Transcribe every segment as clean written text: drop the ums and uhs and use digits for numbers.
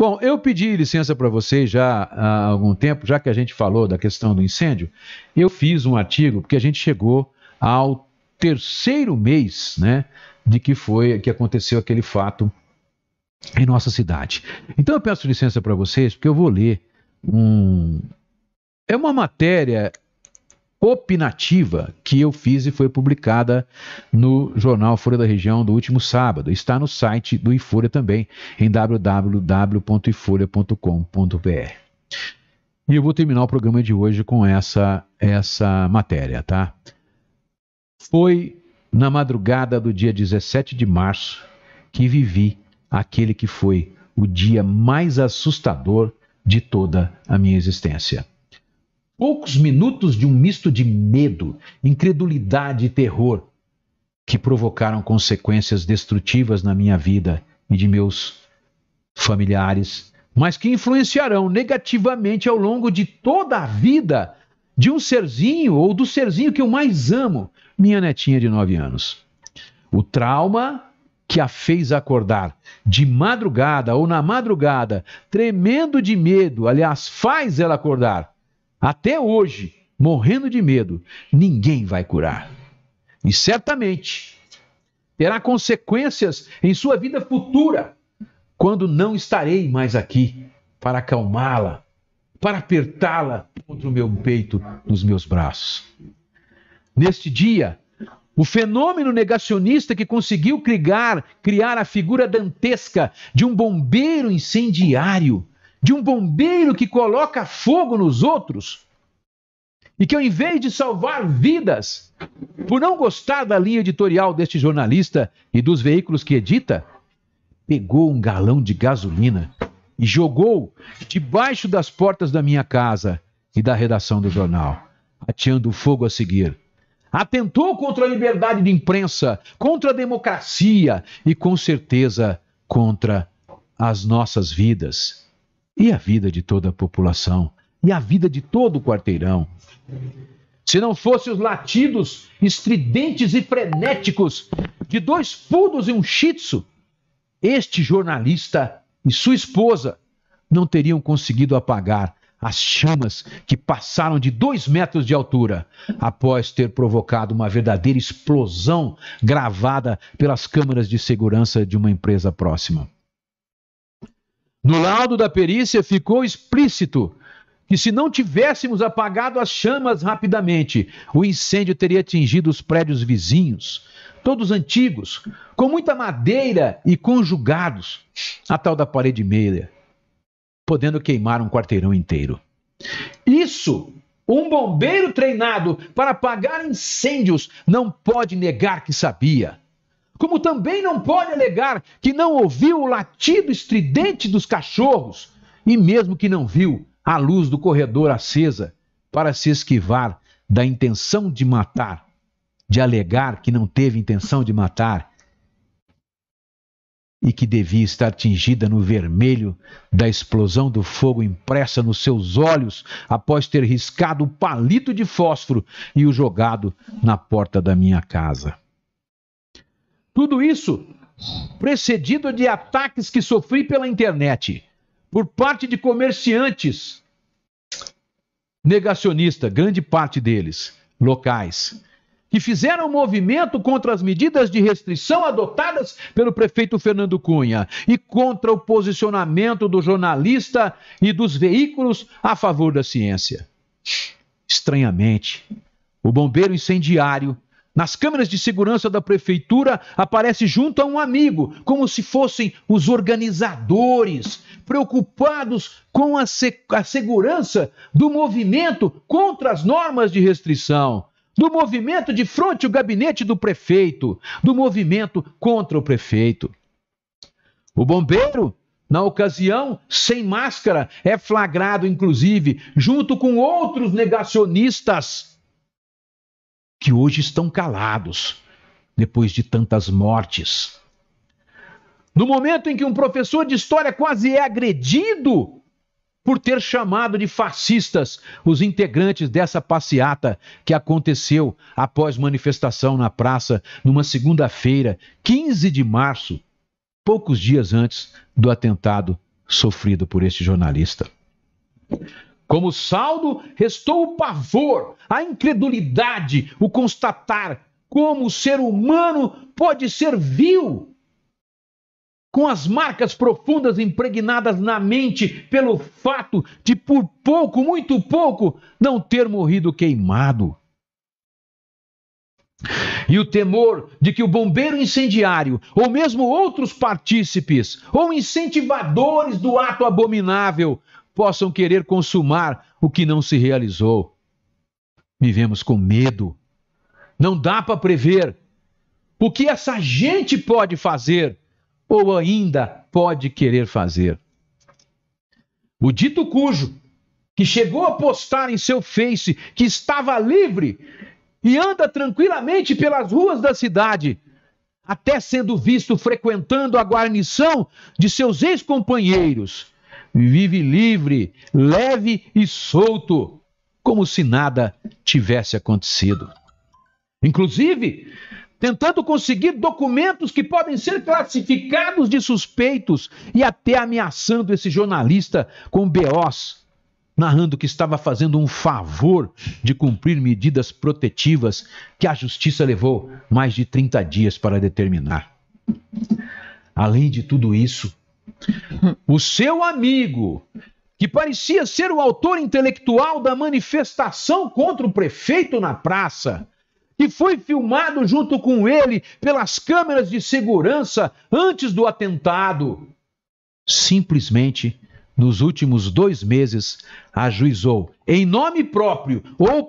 Bom, eu pedi licença para vocês já há algum tempo, já que a gente falou da questão do incêndio, eu fiz um artigo, porque a gente chegou ao terceiro mês, né, de que aconteceu aquele fato em nossa cidade. Então eu peço licença para vocês, porque eu vou ler É uma matéria opinativa que eu fiz e foi publicada no jornal Folha da Região do último sábado. Está no site do iFolha também, em www.ifolha.com.br. E eu vou terminar o programa de hoje com essa matéria, tá? Foi na madrugada do dia 17 de março que vivi aquele que foi o dia mais assustador de toda a minha existência. Poucos minutos de um misto de medo, incredulidade e terror que provocaram consequências destrutivas na minha vida e de meus familiares, mas que influenciarão negativamente ao longo de toda a vida de um serzinho ou do serzinho que eu mais amo, minha netinha de 9 anos. O trauma que a fez acordar de madrugada ou na madrugada, tremendo de medo, aliás, faz ela acordar, até hoje, morrendo de medo, ninguém vai curar. E certamente terá consequências em sua vida futura, quando não estarei mais aqui para acalmá-la, para apertá-la contra o meu peito, nos meus braços. Neste dia, o fenômeno negacionista que conseguiu criar a figura dantesca de um bombeiro incendiário, de um bombeiro que coloca fogo nos outros e que, ao invés de salvar vidas, por não gostar da linha editorial deste jornalista e dos veículos que edita, pegou um galão de gasolina e jogou debaixo das portas da minha casa e da redação do jornal, ateando fogo a seguir. Atentou contra a liberdade de imprensa, contra a democracia e, com certeza, contra as nossas vidas. E a vida de toda a população, e a vida de todo o quarteirão. Se não fossem os latidos estridentes e frenéticos de 2 poodles e um shih tzu, este jornalista e sua esposa não teriam conseguido apagar as chamas que passaram de 2 metros de altura, após ter provocado uma verdadeira explosão gravada pelas câmeras de segurança de uma empresa próxima. No laudo da perícia ficou explícito que, se não tivéssemos apagado as chamas rapidamente, o incêndio teria atingido os prédios vizinhos, todos antigos, com muita madeira e conjugados, a tal da parede meia, podendo queimar um quarteirão inteiro. Isso, um bombeiro treinado para apagar incêndios não pode negar que sabia. Como também não pode alegar que não ouviu o latido estridente dos cachorros e mesmo que não viu a luz do corredor acesa para se esquivar da intenção de matar, de alegar que não teve intenção de matar e que devia estar tingida no vermelho da explosão do fogo impressa nos seus olhos após ter riscado o palito de fósforo e o jogado na porta da minha casa. Tudo isso precedido de ataques que sofri pela internet, por parte de comerciantes negacionistas, grande parte deles, locais, que fizeram um movimento contra as medidas de restrição adotadas pelo prefeito Fernando Cunha e contra o posicionamento do jornalista e dos veículos a favor da ciência. Estranhamente, o bombeiro incendiário nas câmeras de segurança da prefeitura aparece junto a um amigo, como se fossem os organizadores, preocupados com a segurança do movimento contra as normas de restrição, do movimento de frente ao gabinete do prefeito, do movimento contra o prefeito. O bombeiro, na ocasião, sem máscara, é flagrado, inclusive, junto com outros negacionistas, que hoje estão calados, depois de tantas mortes. No momento em que um professor de história quase é agredido por ter chamado de fascistas os integrantes dessa passeata que aconteceu após manifestação na praça numa segunda-feira, 15 de março, poucos dias antes do atentado sofrido por este jornalista. Como saldo, restou o pavor, a incredulidade, o constatar como o ser humano pode ser vil, com as marcas profundas impregnadas na mente pelo fato de, por pouco, muito pouco, não ter morrido queimado. E o temor de que o bombeiro incendiário, ou mesmo outros partícipes, ou incentivadores do ato abominável, possam querer consumar o que não se realizou. Vivemos com medo. Não dá para prever o que essa gente pode fazer ou ainda pode querer fazer. O dito cujo, que chegou a postar em seu Face que estava livre e anda tranquilamente pelas ruas da cidade, até sendo visto frequentando a guarnição de seus ex-companheiros, vive livre, leve e solto, como se nada tivesse acontecido. Inclusive, tentando conseguir documentos que podem ser classificados de suspeitos e até ameaçando esse jornalista com BOs, narrando que estava fazendo um favor de cumprir medidas protetivas que a justiça levou mais de 30 dias para determinar. Além de tudo isso, o seu amigo, que parecia ser o autor intelectual da manifestação contra o prefeito na praça, que foi filmado junto com ele pelas câmeras de segurança antes do atentado, simplesmente, nos últimos 2 meses, ajuizou em nome próprio ou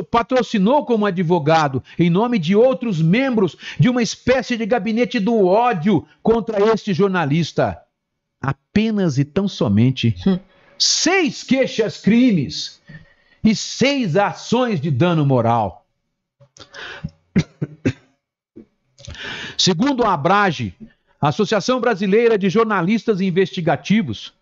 patrocinou como advogado em nome de outros membros de uma espécie de gabinete do ódio contra este jornalista. Apenas e tão somente 6 queixas-crimes e 6 ações de dano moral. Segundo a Abrage, Associação Brasileira de Jornalistas Investigativos,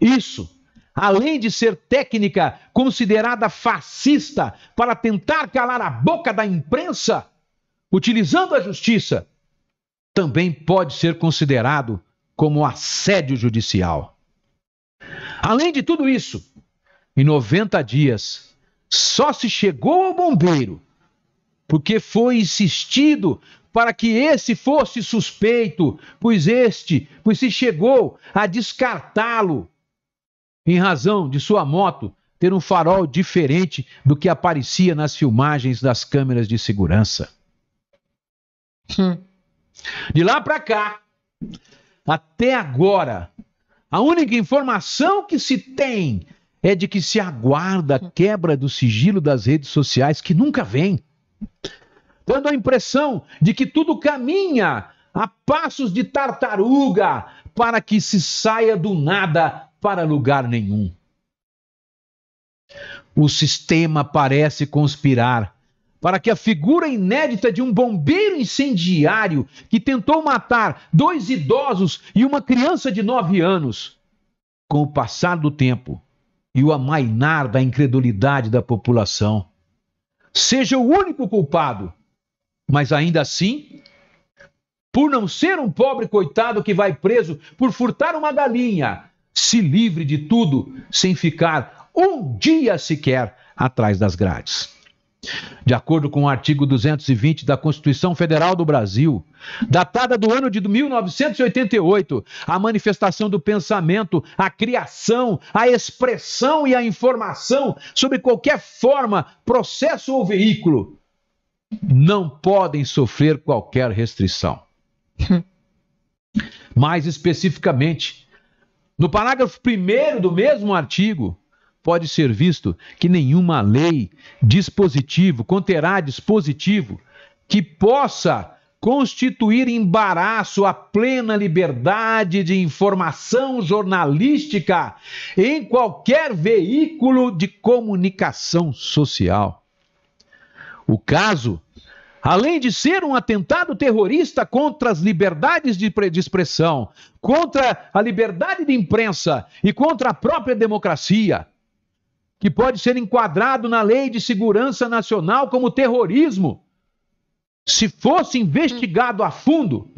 isso, além de ser técnica considerada fascista para tentar calar a boca da imprensa, utilizando a justiça, também pode ser considerado como assédio judicial. Além de tudo isso, em 90 dias, só se chegou ao bombeiro porque foi insistido para que esse fosse suspeito, pois se chegou a descartá-lo em razão de sua moto ter um farol diferente do que aparecia nas filmagens das câmeras de segurança. De lá para cá, até agora, a única informação que se tem é de que se aguarda a quebra do sigilo das redes sociais, que nunca vem, dando a impressão de que tudo caminha a passos de tartaruga para que se saia do nada para lugar nenhum. O sistema parece conspirar para que a figura inédita de um bombeiro incendiário que tentou matar 2 idosos e uma criança de 9 anos, com o passar do tempo e o amainar da incredulidade da população, seja o único culpado, mas ainda assim, por não ser um pobre coitado que vai preso por furtar uma galinha, se livre de tudo sem ficar um dia sequer atrás das grades. De acordo com o artigo 220 da Constituição Federal do Brasil, datada do ano de 1988, a manifestação do pensamento, a criação, a expressão e a informação sobre qualquer forma, processo ou veículo não podem sofrer qualquer restrição. Mais especificamente, no parágrafo 1º do mesmo artigo, pode ser visto que nenhuma lei, dispositivo, conterá dispositivo que possa constituir embaraço à plena liberdade de informação jornalística em qualquer veículo de comunicação social. O caso, além de ser um atentado terrorista contra as liberdades de expressão, contra a liberdade de imprensa e contra a própria democracia, que pode ser enquadrado na Lei de Segurança Nacional como terrorismo, se fosse investigado a fundo,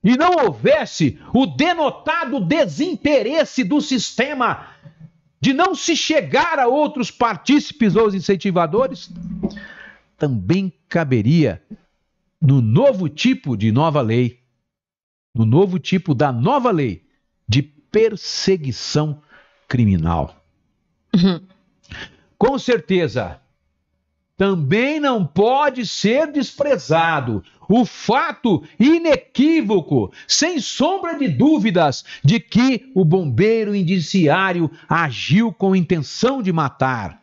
e não houvesse o denotado desinteresse do sistema de não se chegar a outros partícipes ou incentivadores, também caberia no novo tipo de nova lei, no novo tipo da nova lei de perseguição criminal. Com certeza, também não pode ser desprezado o fato inequívoco, sem sombra de dúvidas, de que o bombeiro indiciário agiu com intenção de matar.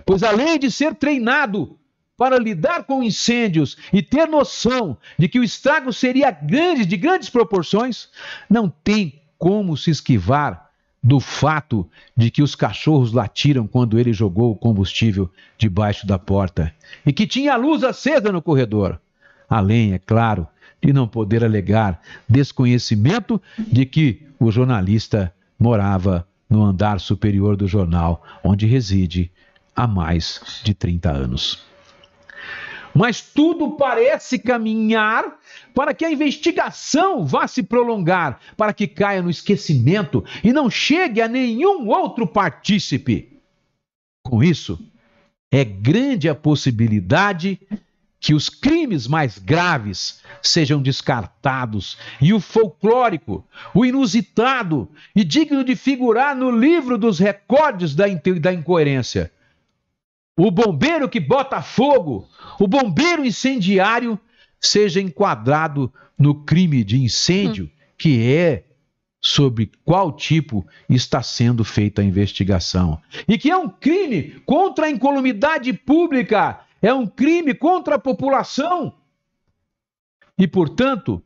Pois além de ser treinado para lidar com incêndios e ter noção de que o estrago seria grande, de grandes proporções, não tem como se esquivar do fato de que os cachorros latiram quando ele jogou o combustível debaixo da porta e que tinha a luz acesa no corredor. Além, é claro, de não poder alegar desconhecimento de que o jornalista morava no andar superior do jornal, onde reside há mais de 30 anos. Mas tudo parece caminhar para que a investigação vá se prolongar, para que caia no esquecimento e não chegue a nenhum outro partícipe. Com isso, é grande a possibilidade que os crimes mais graves sejam descartados e o folclórico, o inusitado e digno de figurar no livro dos recordes da incoerência, o bombeiro que bota fogo, o bombeiro incendiário, seja enquadrado no crime de incêndio, que é sobre qual tipo está sendo feita a investigação. E que é um crime contra a incolumidade pública, é um crime contra a população. E, portanto,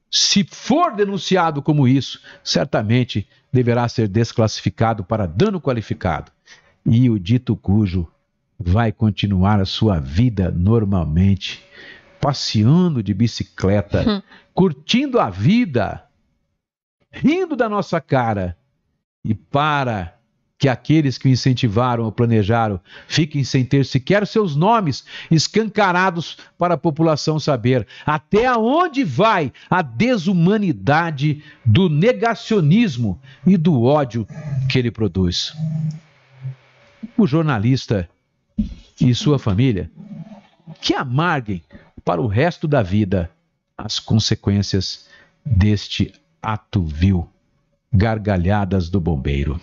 se for denunciado como isso, certamente deverá ser desclassificado para dano qualificado. E o dito cujo vai continuar a sua vida normalmente, passeando de bicicleta, curtindo a vida, rindo da nossa cara. E para que aqueles que o incentivaram ou planejaram fiquem sem ter sequer seus nomes escancarados para a população saber até onde vai a desumanidade do negacionismo e do ódio que ele produz. O jornalista e sua família que amarguem para o resto da vida as consequências deste ato vil. Gargalhadas do bombeiro.